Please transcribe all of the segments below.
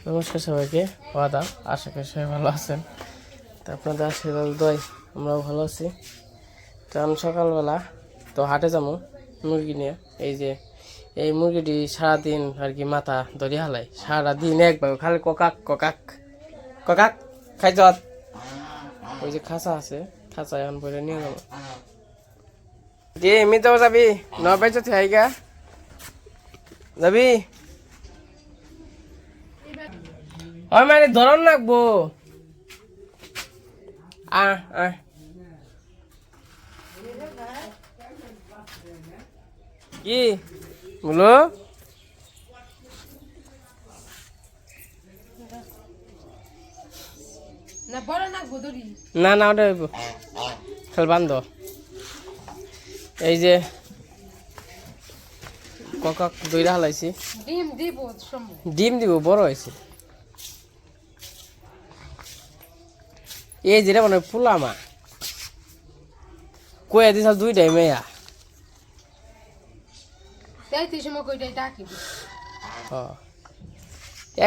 নমস্কার সবাইকে, আদাব। আশা করি সবাই ভালো আছেন। তো আপনাদের আশীর্বাদ দয় আমরাও ভালো আছি। তো আমি সকালবেলা তো হাটে যাবো মুরগি নিয়ে। এই যে এই মুরগিটি সারাদিন আর কি মাথা ধরে হালাই, সারাদিন একবার খালি ককাক ককাক ককাক খাই যত। ওই যে খাঁচা আছে, খাঁচা এখন বলে নিয়ে যাবো। যে এমনিতেও যাবি নয় থেকে আইগা যাবি? হয় মানে ধরন রাখবো। কি বলো? না না ওটা হইব, খেল বান্ধ। এই যে ককা দইরা হালাইছি, ডিম দিব, বড় হয়েছে। এই যেটা মানে ফুলামা কয়ে দিস দুইটাই মেয়া।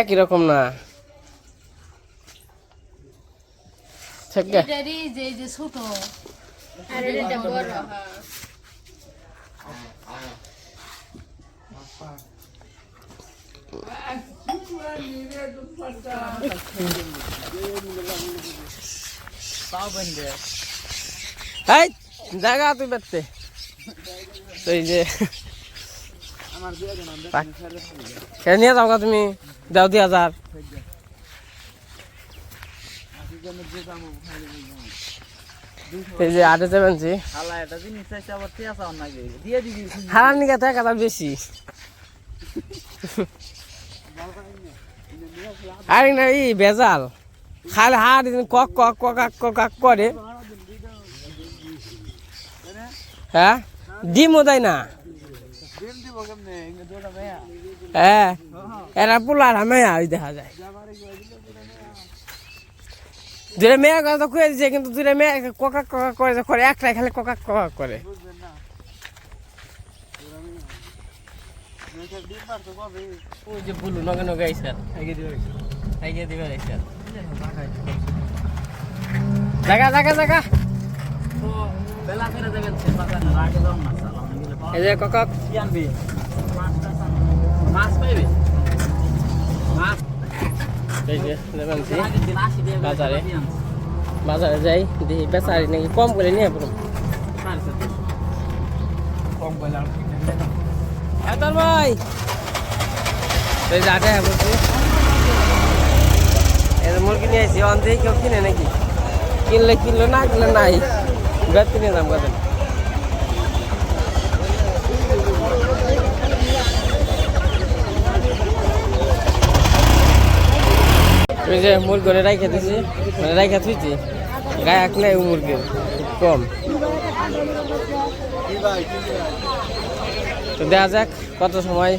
একই রকম না জায়গা তুই বেরতে। তো এই যে নিয়ে যাও তুমি, দাও 2000। এই যে আটে যাবেন জি হারার নিকে টাকাটা বেশি। আরে না এই বেজাল খালি হার কক কক ককাক ককাক করে। হ্যাঁ ডিমও দেয় না। হ্যাঁ এরা পোলার মেয়া ওই দেখা যায়। দুটা মেয়ে কথা খুঁজে দিচ্ছে, কিন্তু দুটা মেয়ে কোকাক কোকাক করে করে, একটাই খালি কোকাক কোকাক করে। ওই যে বলু নগে নগে আইসার আইগে দিবে আইসার জায়গা জায়গা জায়গা। এই যে কোকাক কি আনবি? মাছ পাইবে, মাছ। এই যে বাজারে বাজারে যাই দেখি বেচারি নাকি কম করে নিয়ে পড়ো। তোর ভাই এই যে আটে বলছি মুরগি নিয়ে আসি, অন দিয়ে কেউ কিনে নাকি? কিনলে কিনলো, না কিনলে নাই। বেদ কিনে দাম কত? ওই যে মুরগি রাইখা দিছি, মানে রাইখা থুইছি, গায়ে এক নাই মুরগি কম। তো দেখা যাক কত সময়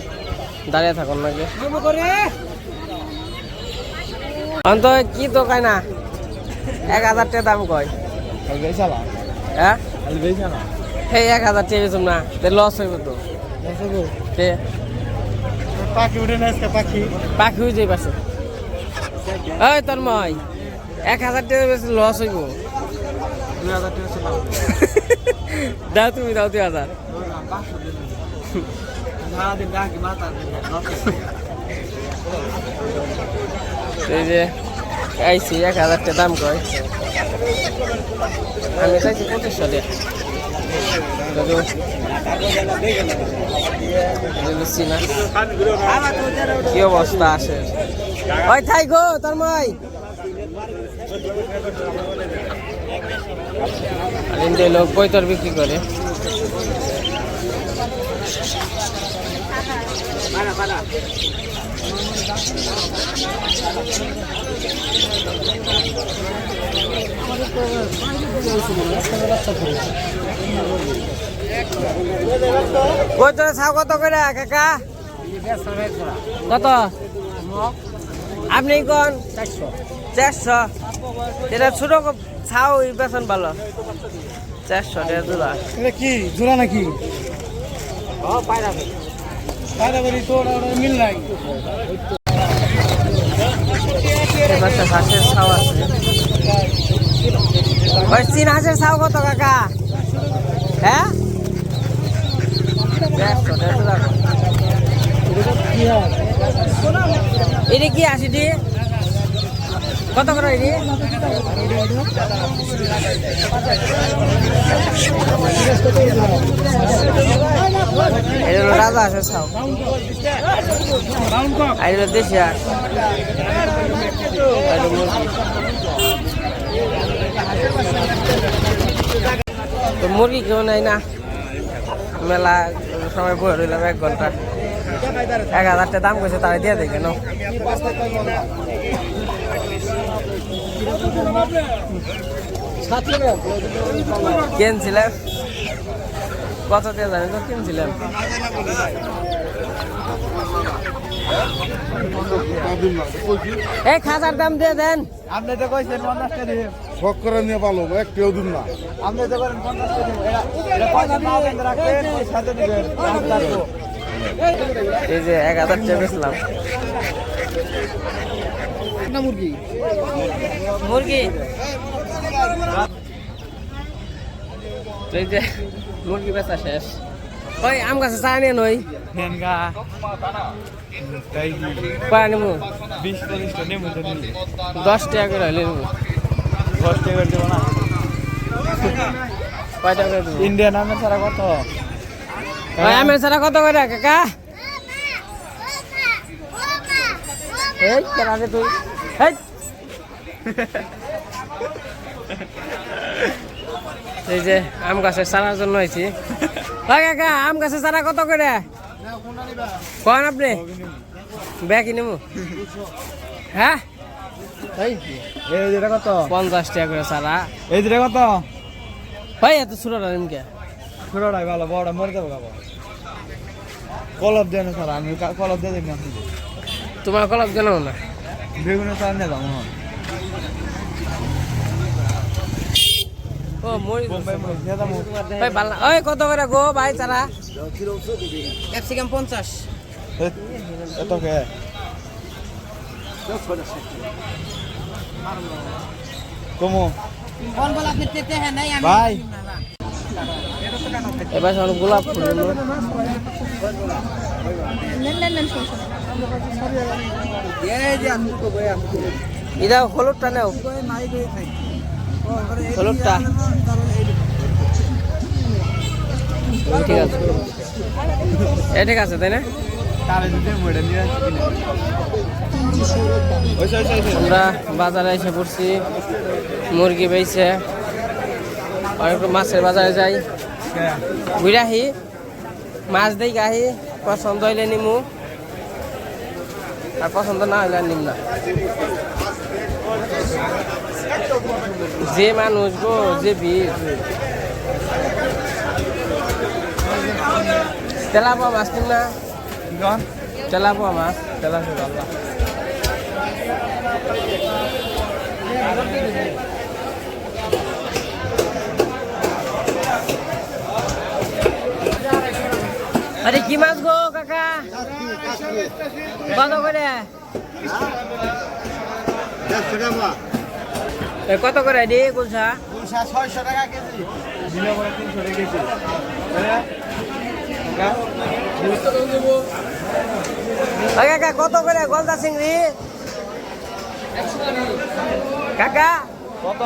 দাঁড়িয়ে থাকুন নাকি। অন্ত কি তো কয় না 1000 টাকা দাম কয়। হ্যাঁ সেই 1000 টাকা বেচুম না, লস হইব তো। পাখি হয়ে যাই পাশে। ওই তোর মই 1000 টাকা বেশি লস হইব। 2000 টাকা দাও, তুমি দাও 2000। এই যে আইসি 1000 টাকা দাম কয়, আমি চাইছি 2500 টাকা। কি অবস্থা আসে ওই থাই গো তোর মাই লোক বইতর বিক্রি করে। বইতরে ছাও কত করে কাকা? কত আপনি কোন? 400। এটা ছোট ছাও বেতন ভালো 400 টাকা জোড়া। এটা কি জোড়া নাকি? পায়রা পায়রা তোর মিল নাই। এবার হাঁসের ছাও আছে। ওই চীন হাঁসের ছাও কত কাকা? হ্যাঁ, 150 টাকা। এটা কি 80 কত করে? এটা রাজা আছে ছাও, আর এটা দেশি হাঁস। তো মুরগি কেউ নেই না, মেলা সময় বয়ে রইলাম 1 ঘন্টা। 1000 টাকা দাম কইছে, তারা দিয়ে দেয় কেন? কিনছিলাম কত দিয়ে জানি তো, কিনছিলাম এই খাজার দাম দিয়ে দেন। আপনি তো কইছেন 50 টাকা দিবেন, শখ করে নিয়ে পালো একটিও দিন না। আপনি তো করেন 50 টাকা দিবেন। এটা পয়সা না কেন রাখেন, সাথে দিবেন। এই যে 1000 টাকা বেচলাম। না মুরগি মুরগি এই যে মুরগি বেচা শেষ। ওই আম গাছে চা নিয়ে নই হেনগা তাই কয়া নেবো? 20-25 টাকা নেমু তো নিয়ে 10 টাকা করে হলে নেবো। 10 টাকা দেব না। কয় টাকা করে দেবো? ইন্ডিয়ান আমের ছাড়া কত? ওই আমের ছাড়া কত করে কাকা? এই কেন রে তুই? এই এই যে আম গাছের চারার জন্য হয়েছি। ওই কাকা, আম গাছের চারা কত করে কন আপনি? ব্যাগই নেবো। হ্যাঁ, এই যেটা কত? 50 টাকা করে চারা। এই যেটা কত? ভাই এত ছোটটা নিমকে ছোটটাই ভালো, বড়টা মরে যাবো খাবো। কলব দেন স্যার, আমি কলব দিয়ে দেখি আপনি তোমার কলম কেন না? বেগুনের চাল নিয়ে যাবো। ও মরি বোম্বাই ভাই ভালো। ওই কত করে গো ভাই চারা? ক্যাপসিকাম 50। এত কে কমো ভাই? এবার সব গোলাপ ফুল হলো। এটা হলুদটা নেও, হলুদটা ঠিক আছে। এ ঠিক আছে তাই না? আমরা বাজারে এসে পড়ছি, মুরগি বেচে একটু মাছের বাজারে যাই, ঘুরাহি মাছ দেই গাহি, পছন্দ হইলে নিমু, আর পছন্দ না হইলে নিম না। যে মানুষ গো, যে ভিড়। তেলাপোয়া মাছ নিম না? তেলাপোয়া মাছ, তেলাপোয়া আল্লাহ। আরে কি মাছ গো কাকা? কত করে? কত করে দি গুলশা? 600 টাকা কেজি। দিলে পরে 300 টাকা কেজি। কাকা কত করে গলদা চিংড়ি? কাকা কত?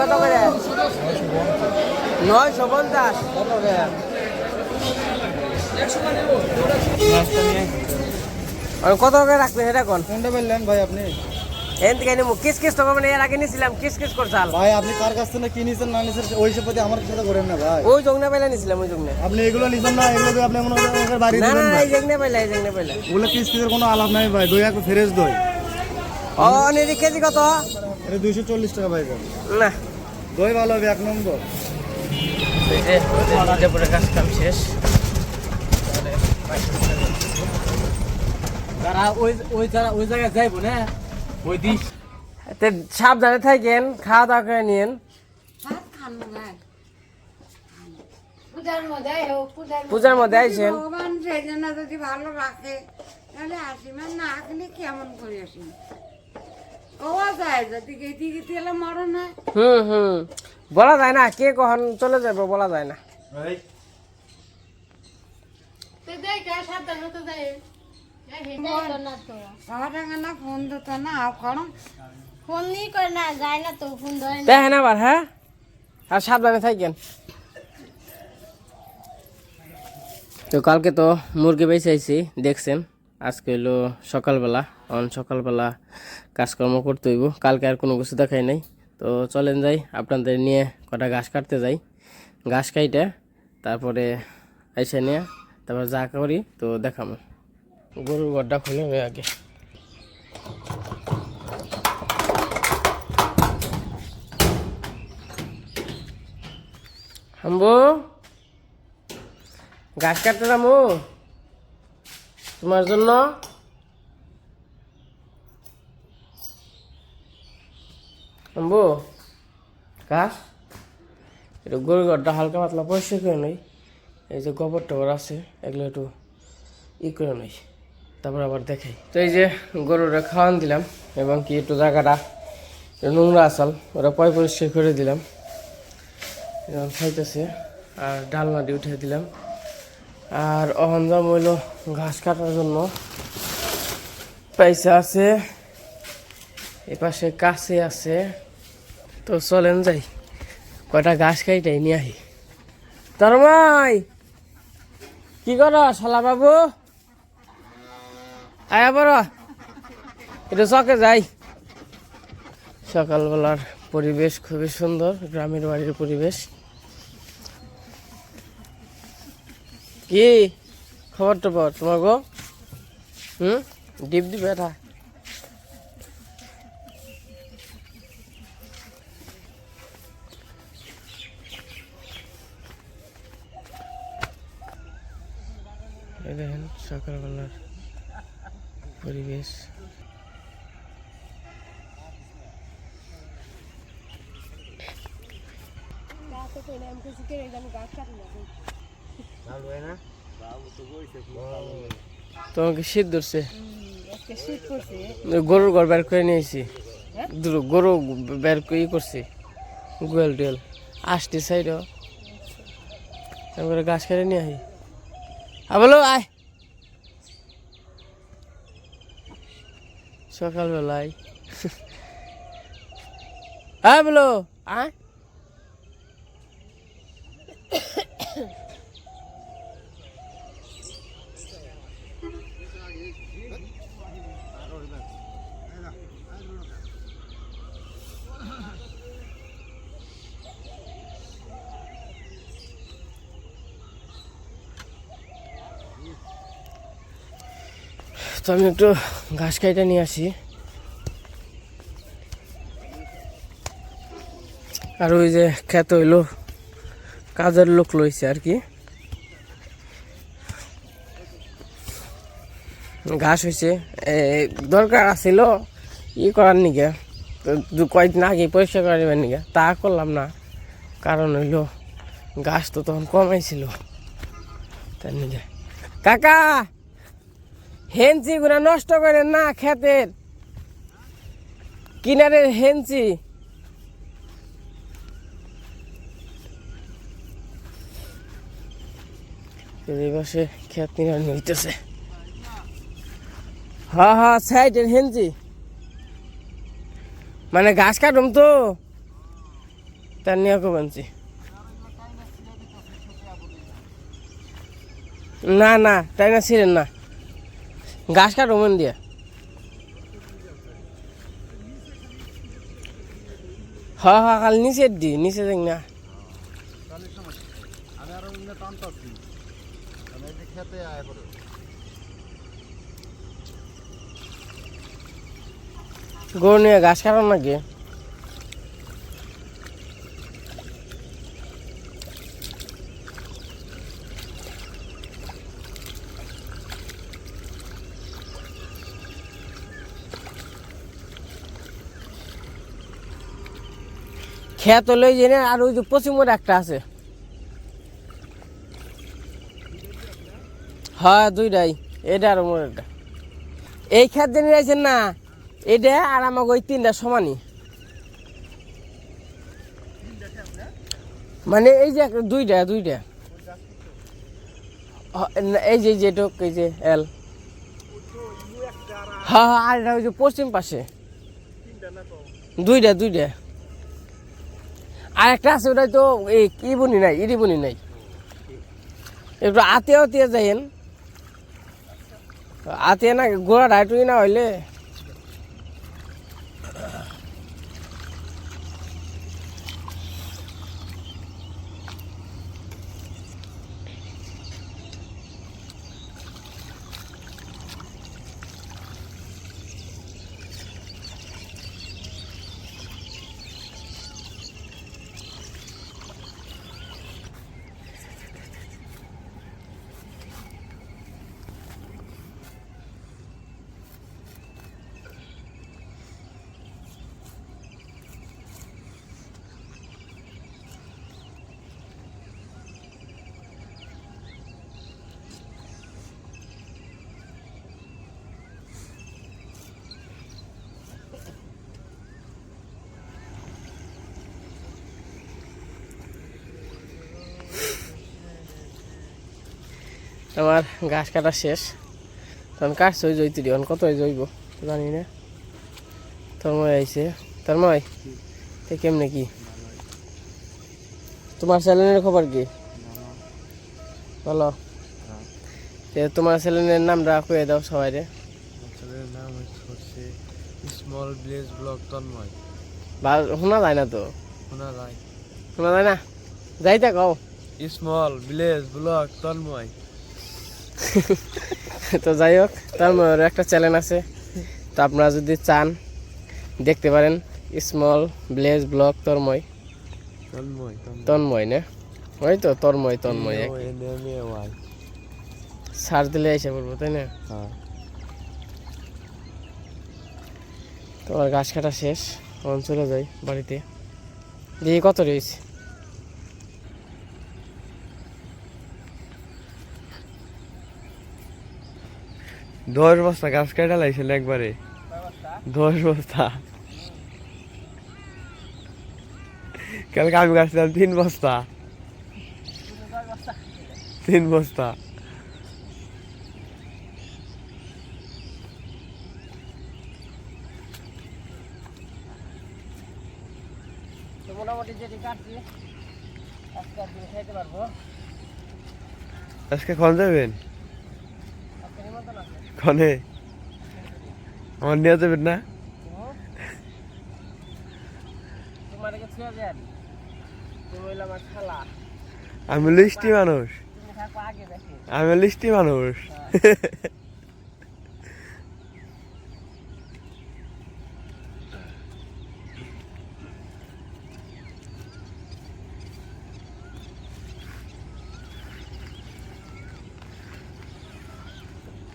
কত করে? 950। কত করে? কত করে রাখবেন এটা কোন? কোনটা বললেন ভাই আপনি? এন থেকে নিমু কিস কিস তো মানে এর আগে নিছিলাম কিস কিস করছাল। ভাই আপনি কার কাছ থেকে কি নিছেন না নিছেন ওই হিসাবে আমার সাথে করেন না ভাই। ওই জংনা পাইলা নিছিলাম, ওই জংনা। আপনি এগুলো নিছেন না, এগুলো আপনি মনে হয় বাড়ি না দিবেন না, ভাই। এই জংনা পাইলা, এই জংনা পাইলা। ওগুলো কিস কিসের কোনো আলাপ নাই ভাই, দই এক ফ্রেশ দই। ও নিরি কেজি কত? এটা 240 টাকা ভাই। না দই ভালো হবে 1 নম্বর। এই যে ওদের পুরো কাজ কাম শেষ। তারা ওই জায়গায় যাইবো না, ওই দিস তে সাবধানে থাকেন, খাওয়া দাওয়া করে নিন। পূজার মধ্যে আইছেন, ভগবান সেই জন্য যদি ভালো রাখে তাহলে আসি মানে না আসলে কেমন করে আসি কওয়া যায় যদি দিকে তেলে মরণ হয় হুম বলা যায় না কে কখন চলে যাবে বলা যায় না। সারাটাঙ্গা না ফোন দিত না কারণ ফোন নিয়ে করে না যায় না তো ফোন ধরে না। দেখেন আবার হ্যাঁ আর সাবধানে থাকেন। তো কালকে তো মুরগি বেঁচে আইছি দেখছেন, আজকে হলো সকালবেলা, সকালবেলা কাজকর্ম করতে হইব, কালকে আর কোনো কিছু দেখাই নাই। তো চলেন যাই আপনাদের নিয়ে কটা ঘাস কাটতে যাই, ঘাস কাইটে তারপরে এসে নিয়ে তারপর যা করি তো দেখাবো। গরুর ঘরটা খুলে হয়ে আগে হাম্বু ঘাস কাটতে যাবো তোমার জন্য। হাম্বু ঘাস একটু গরুর ঘরটা হালকা পাতলা পরিষ্কার করে নেই, এই যে গোবর টবর আছে এগুলো একটু করে নেই, তারপর আবার দেখাই। তো এই যে গরুরা খাওয়ান দিলাম এবং কি একটু জায়গাটা নোংরা আসাল ওরা পরিষ্কার করে দিলাম, এখন খাইতেছে। আর ডাল মাটি উঠে দিলাম। আর অহন যাম হইল ঘাস কাটার জন্য, পয়সা আছে এপাশে কাছে আছে। তো চলেন যাই কয়টা ঘাস খাইটাই নিয়ে আহি। তরমাই কি কর শালা বাবু, আয়া বড় একটু চকে যাই। সকালবেলার পরিবেশ খুবই সুন্দর, গ্রামের বাড়ির পরিবেশ। কি খবর টবর তোমার গো? ডিপ দিবে এটা দেখেন সকালবেলার পরিবেশ। তোমাকে শীত ধরছে, গরুর ঘর বের করে নিয়েছি, গরু বের করে করছি, গোয়াল টোয়াল আসতে সাইড তারপরে গাছ কেটে নিয়ে আহি। বলো আয় সকালবেলায় হ্যাঁ বলো আয়। তো আমি একটু ঘাস কাইটা নিয়ে আসি। আর ওই যে খেত হইলো কাজের লোক লইছে আর কি, ঘাস হয়েছে দরকার আছিল করার নিকে, তো কয়েকদিন আগে পরিষ্কার করার নিকে তা করলাম না, কারণ হইলো ঘাস তো তখন কমাইছিল তার নিকে। কাকা হেঞ্চি গুলা নষ্ট করেন না, ক্ষেতের কিনারের হেঞ্চি বসে ক্ষেত কিনার নিতেছে। হ্যাঁ সাইডের হেঞ্চি মানে ঘাস কাটুম তো তার নিয়ে কমানছি। না না তাই না ছিলেন না, ঘাস কাটো মন দিয়া। হ্যাঁ কাল নিচে নিচে দেখ না গরু নিয়ে ঘাস কাটার নাকি। খেত লই যে আর ওই যে পশ্চিমবঙ্গ একটা আছে, হ্যাঁ দুইটাই, এটা আর মোর একটা। এই খেত যে নিয়েছেন না, এটা আর আমাকে ওই 3টা সমানই। মানে এই যে দুইটা এই যে যেটুক এই যে এল, হ্যাঁ হ্যাঁ, আর এটা ওই যে পশ্চিম পাশে দুইটা। আর একটা আছে ওটাই তো এই কি বনি নাই, ইরি বনি নাই, একটু আতিয়া যাইন, আতিয়া না গোড়া ডাইটুই না হইলে। আমার ঘাস কাটা শেষ, তখন কাটছে ওই জৈতিরি, এখন কত জৈব জানি না। তন্ময় আইছে, তন্ময় তে কেমনে কি তোমার চ্যানেলের খবর কি? বলো, তোমার চ্যানেলের নামটা কয়ে দাও সবাই রে। চ্যানেলের নাম হচ্ছে স্মল ভিলেজ ব্লগ তন্ময়। শোনা যায় না তো, শোনা যায় না, যাইতা কও স্মল ভিলেজ ব্লগ তন্ময়। তো যাই হোক, তন্ময়ের একটা চ্যানেল আছে, তো আপনারা যদি চান দেখতে পারেন, স্মল ভিলেজ ব্লগ তন্ময় না, ওই তো তন্ময় সার্চ দিলে এসে পড়বো, তাই না? তোমার ঘাস কাটা শেষ, এখন চলে যাই বাড়িতে। দেখি কত রয়েছে। দশ বস্তা গাছ কাটা লাইছিল একবারে, 10 বস্তা। কালকে আমি গাছছিলাম 3 বস্তা। মোটামুটি যেটি কাটছি আজকে দিন খাইতে পারবো। আজকে কখন যাবেন? কনে আমার নিয়ে যাবেন না? তোমার কাছে ছুঁয়ে যান, তুমি হইলে আমার খালা, আমি লিস্টি মানুষ, তুমি থাকো আগে দেখি। আমি লিস্টি মানুষ।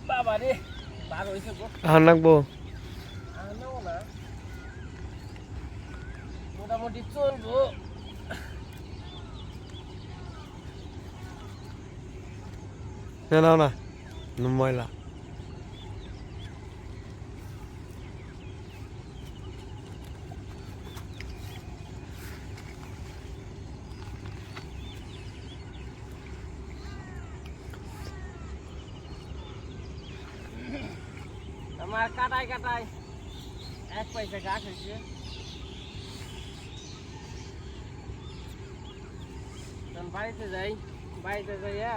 বাবা রে, বার হইছে গো, আর নাকবো আনাও না, মোটামুটি চলবো। নাও না ময়লা। আমার কাটায় 1 পয়সা ঘাস হয়েছে। বাড়িতে যাইয়া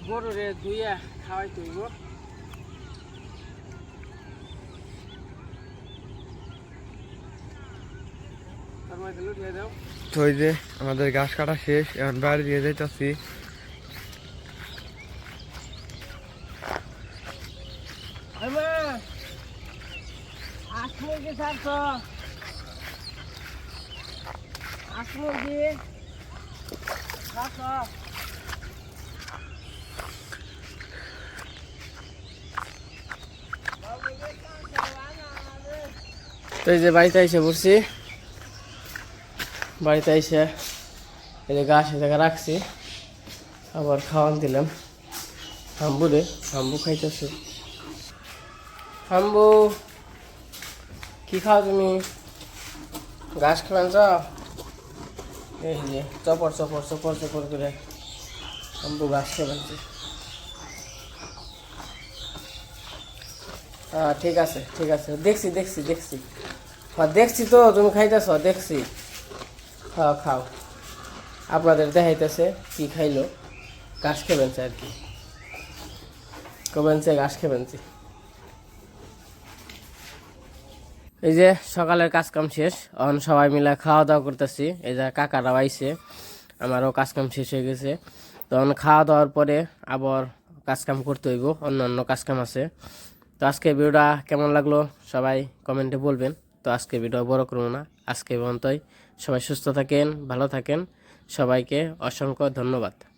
গরুরে ধুইয়া খাওয়াই তৈব। তো ওই যে আমাদের গাছ কাটা শেষ, এখন বাড়ি দিয়ে যাইতেছি। তো এই যে বাড়িতে এসে পড়ছি, বাড়িতে এসে এই যে ঘাস এ জায়গায় রাখছি, আবার খাওয়ান দিলাম হাম্বু খাইতেছে। হাম্বু কি খাও তুমি ঘাস খাবেন চ এই যে চপর চপর চপর চপর করে হাম্বু ঘাস খাবেন হ্যাঁ ঠিক আছে দেখছি দেখছি দেখছি হ্যাঁ দেখছি তো তুমি খাইতেছ দেখছি খাও খাও আপনাদের দেখাইতেছে কি খাইলো ঘাস খেবেন আর কি কবেন ঘাস খেবেন এই যে সকালের কাজ কাম শেষ এখন সবাই মিলে খাওয়া দাওয়া করতেছি এই যে কাকারাও আইছে আমারও কাজ কাম শেষ হয়ে গেছে তখন খাওয়া দাওয়ার পরে আবার কাজ কাম করতে হইব অন্য কাজ কাম আছে তো আজকে ভিডিওটা কেমন লাগলো সবাই কমেন্টে বলবেন তো আজকে ভিডিও বড় করবো না আজকে পর্যন্তই সবাই সুস্থ থাকেন ভালো থাকেন সবাইকে অসংখ্য ধন্যবাদ।